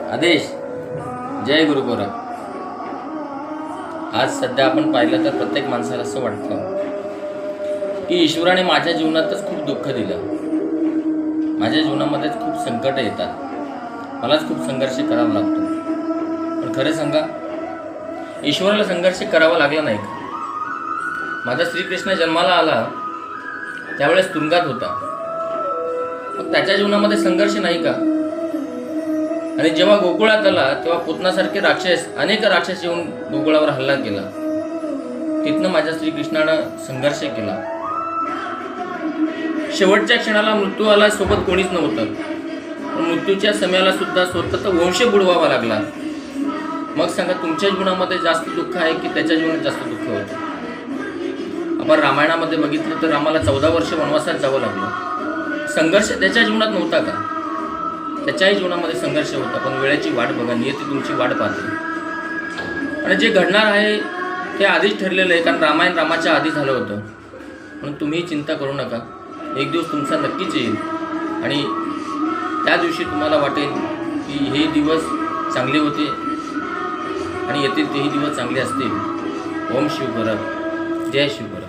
आदेश जय गुरु गोरख. आज सध्या आपण पाहिलं तर प्रत्येक माणसाला असं वाटतं की ईश्वराने माझ्या जीवनातच खूप दुःख दिलं, माझ्या जीवनामध्येच खूप संकट येतात, मलाच खूप संघर्ष करावा लागतो. पण खरं सांगा, ईश्वराला संघर्ष करावा लागला नाही का? माझा श्रीकृष्ण जन्माला आला त्यावेळेस तुरुंगात होता, मग त्याच्या जीवनामध्ये संघर्ष नाही का? आणि जेव्हा गोकुळात आला तेव्हा पुतनासारखे राक्षस, अनेक राक्षस येऊन गोकुळावर हल्ला केला. तिथनं माझ्या श्रीकृष्णानं संघर्ष केला. शेवटच्या क्षणाला मृत्यू आला, सोबत कोणीच नव्हतं. मृत्यूच्या समयाला सुद्धा स्वतःचा वंश बुडवावा लागला. मग सांगा, तुमच्या जीवनामध्ये जास्त दुःख आहे की त्याच्या जीवनात जास्त दुःख होतं? आपण रामायणामध्ये बघितलं तर रामाला 14 वर्ष वनवासात जावं लागलं. संघर्ष त्याच्या जीवनात नव्हता का? त्याच्याही जीवनामध्ये संघर्ष होता. पण वेळेची वाट बघा, नियती तुमची वाट पाहते. आणि जे घडणार आहे ते आधीच ठरलेलं आहे, कारण रामायण रामाच्या आधी झालं होतं. म्हणून तुम्ही चिंता करू नका, एक दिवस तुमचा नक्कीच येईल. आणि त्या दिवशी तुम्हाला वाटेल की हे दिवस चांगले होते आणि येतील तेही दिवस चांगले असतील. ओम शिवगोरख, जय शिवगोरख.